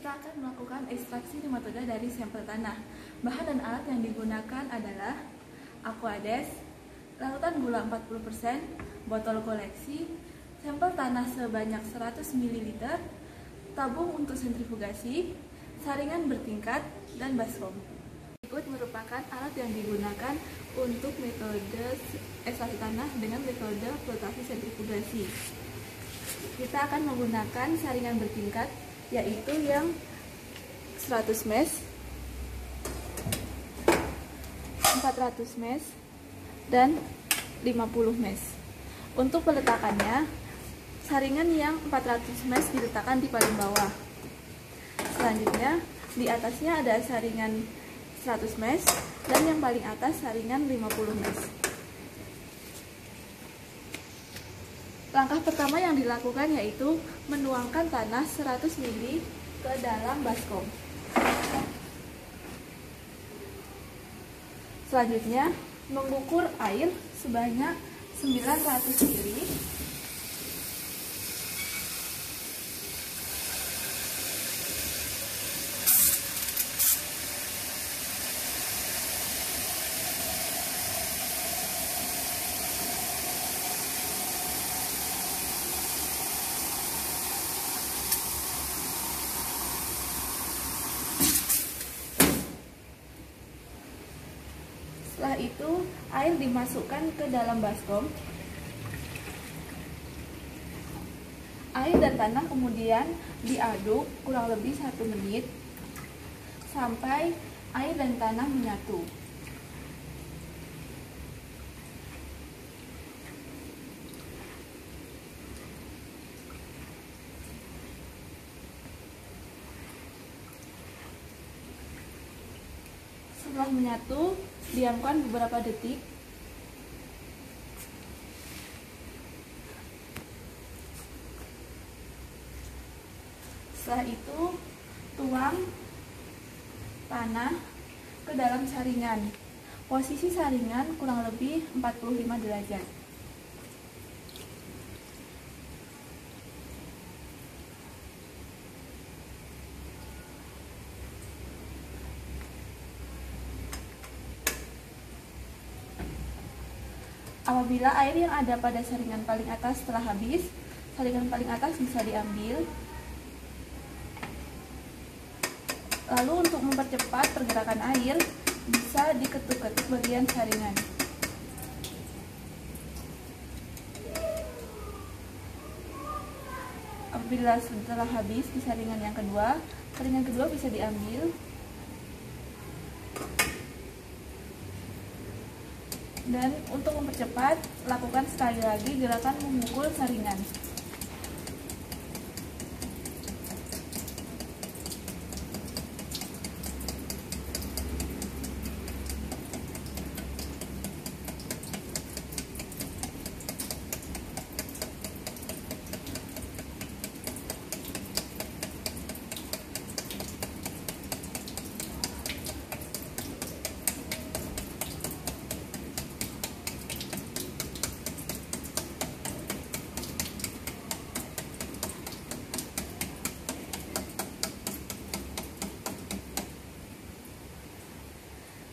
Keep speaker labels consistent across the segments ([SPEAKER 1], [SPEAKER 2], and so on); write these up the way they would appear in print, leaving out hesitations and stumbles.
[SPEAKER 1] kita akan melakukan ekstraksi nematoda dari sampel tanah. Bahan dan alat yang digunakan adalah Aquades, larutan gula 40%, botol koleksi, sampel tanah sebanyak 100 ml, tabung untuk sentrifugasi, saringan bertingkat, dan baskom. Berikut merupakan alat yang digunakan untuk metode ekstraksi tanah dengan metode flotasi sentrifugasi. Kita akan menggunakan saringan bertingkat, yaitu yang 100 mesh, 400 mesh, dan 50 mesh. Untuk peletakannya, saringan yang 400 mesh diletakkan di paling bawah. Selanjutnya, di atasnya ada saringan 100 mesh dan yang paling atas saringan 50 mesh. Langkah pertama yang dilakukan yaitu menuangkan tanah 100 ml ke dalam baskom. Selanjutnya, mengukur air sebanyak 900 ml. Setelah itu, air dimasukkan ke dalam baskom. Air dan tanah kemudian diaduk kurang lebih 1 menit sampai air dan tanah menyatu. Setelah menyatu, diamkan beberapa detik. Setelah itu, tuang tanah ke dalam saringan. Posisi saringan kurang lebih 45 derajat. Apabila air yang ada pada saringan paling atas telah habis, saringan paling atas bisa diambil. Lalu untuk mempercepat pergerakan air, bisa diketuk-ketuk bagian saringan. Apabila setelah habis di saringan kedua bisa diambil. Dan untuk mempercepat, lakukan sekali lagi gerakan memukul saringan.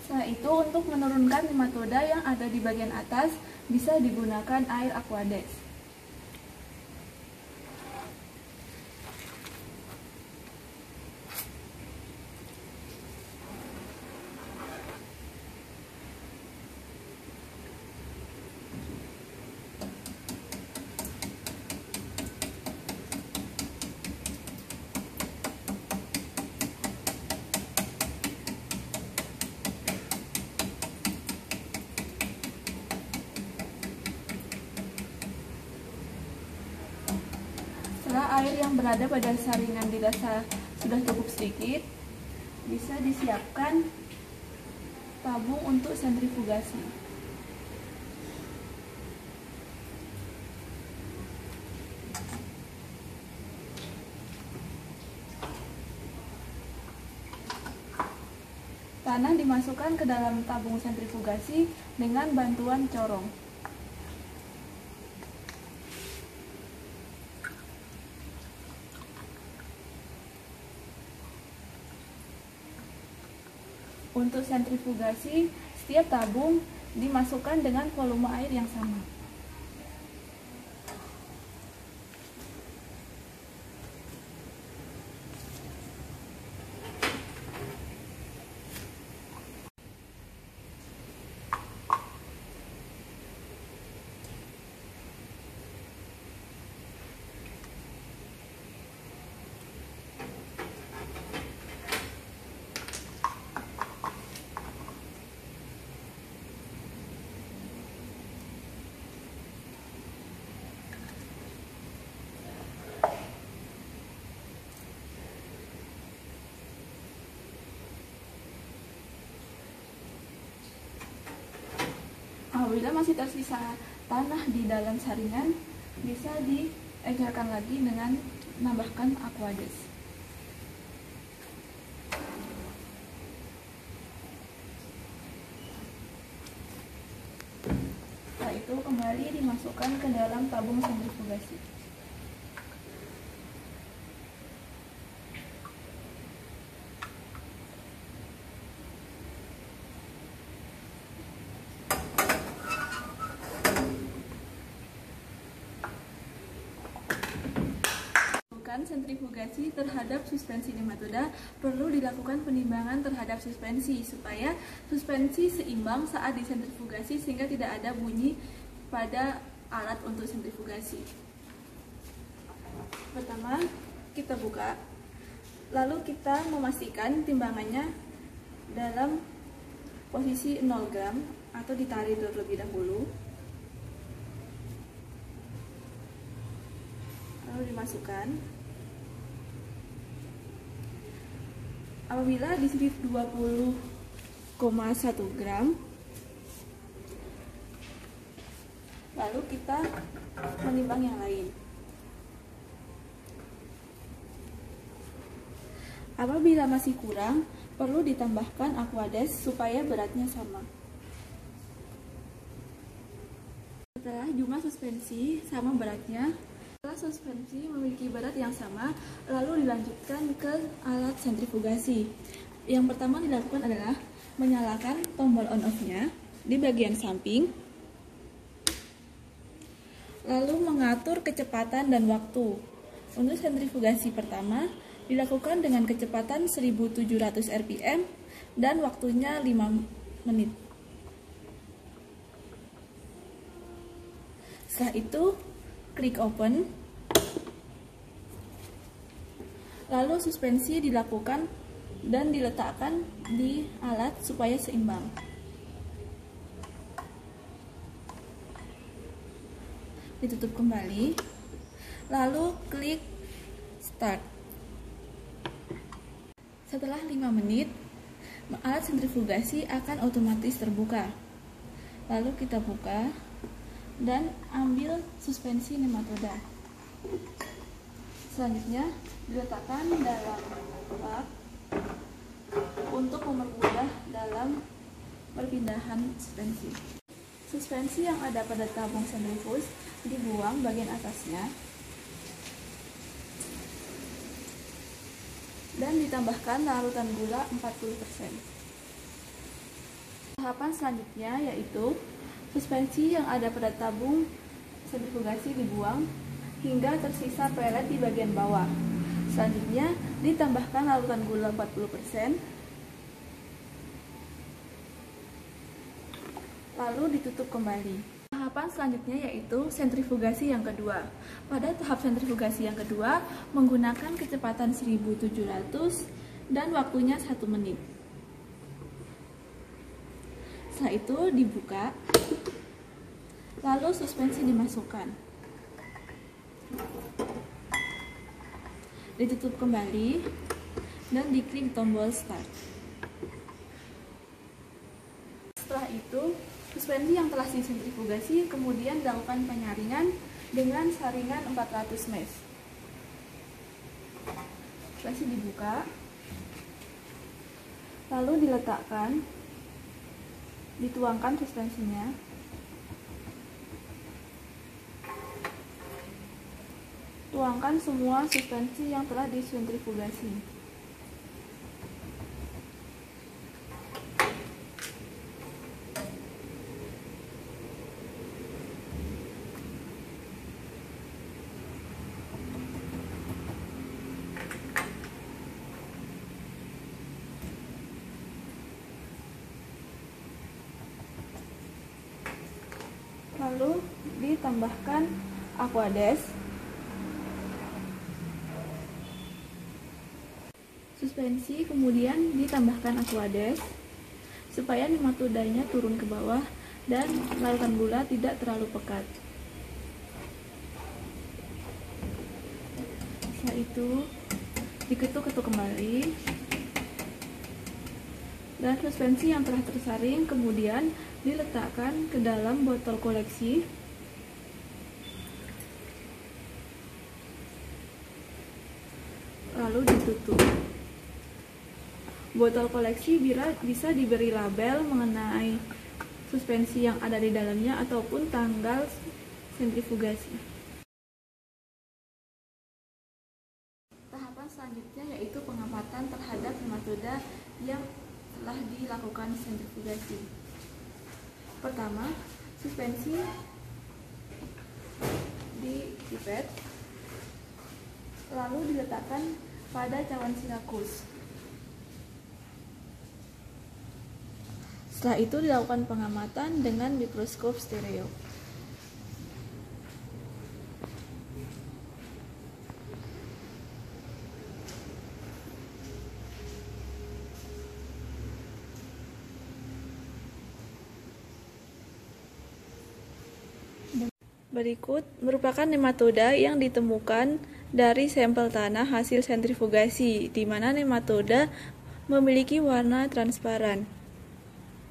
[SPEAKER 1] Setelah itu, untuk menurunkan nematoda yang ada di bagian atas, bisa digunakan air Aquades. Setelah air yang berada pada saringan dirasa sudah cukup sedikit, bisa disiapkan tabung untuk sentrifugasi. Tanah dimasukkan ke dalam tabung sentrifugasi dengan bantuan corong. Untuk sentrifugasi, setiap tabung dimasukkan dengan volume air yang sama. Apabila masih tersisa tanah di dalam saringan, bisa diecerkan lagi dengan menambahkan Aquades. Setelah itu kembali dimasukkan ke dalam tabung sentrifugasi. Sentrifugasi terhadap suspensi nematoda, perlu dilakukan penimbangan terhadap suspensi supaya suspensi seimbang saat disentrifugasi sehingga tidak ada bunyi pada alat untuk sentrifugasi. Pertama, kita buka, lalu kita memastikan timbangannya dalam posisi 0 gram atau ditarik terlebih dahulu, lalu dimasukkan. Apabila di sini 20,1 gram, lalu kita menimbang yang lain. Apabila masih kurang, perlu ditambahkan Aquades supaya beratnya sama. Setelah jumlah suspensi sama beratnya, setelah suspensi memiliki berat yang sama, lalu dilanjutkan ke alat sentrifugasi. Yang pertama dilakukan adalah menyalakan tombol on-off-nya di bagian samping, lalu mengatur kecepatan dan waktu. Untuk sentrifugasi pertama, dilakukan dengan kecepatan 1700 rpm dan waktunya 5 menit. Setelah itu, klik open, lalu suspensi dilakukan dan diletakkan di alat supaya seimbang. Ditutup kembali, lalu klik start. Setelah 5 menit, alat sentrifugasi akan otomatis terbuka. Lalu kita buka dan ambil suspensi nematoda. Selanjutnya diletakkan dalam bak untuk mempermudah dalam perpindahan suspensi. Suspensi yang ada pada tabung sentrifus dibuang bagian atasnya dan ditambahkan larutan gula 40%. Tahapan selanjutnya yaitu suspensi yang ada pada tabung sentrifugasi dibuang hingga tersisa pelet di bagian bawah. Selanjutnya ditambahkan larutan gula 40%, lalu ditutup kembali. Tahapan selanjutnya yaitu sentrifugasi yang kedua. Pada tahap sentrifugasi yang kedua menggunakan kecepatan 1700 dan waktunya 1 menit. Setelah itu dibuka, lalu suspensi dimasukkan, ditutup kembali dan diklik tombol start. Setelah itu suspensi yang telah disentrifugasi kemudian dilakukan penyaringan dengan saringan 400 mesh. Suspensi dibuka, lalu diletakkan, dituangkan suspensinya, tuangkan semua suspensi yang telah disentrifugasi. tambahkan Aquades, suspensi, kemudian ditambahkan Aquades supaya nematodanya turun ke bawah dan larutan gula tidak terlalu pekat. Setelah itu diketuk-ketuk kembali, dan suspensi yang telah tersaring kemudian diletakkan ke dalam botol koleksi lalu ditutup. Botol koleksi bisa diberi label mengenai suspensi yang ada di dalamnya ataupun tanggal sentrifugasi. Tahapan selanjutnya yaitu pengamatan terhadap nematoda yang telah dilakukan sentrifugasi. Pertama, suspensi dipipet lalu diletakkan pada cawan sirakus. Setelah itu dilakukan pengamatan dengan mikroskop stereo. Berikut merupakan nematoda yang ditemukan dari sampel tanah hasil sentrifugasi, di mana nematoda memiliki warna transparan.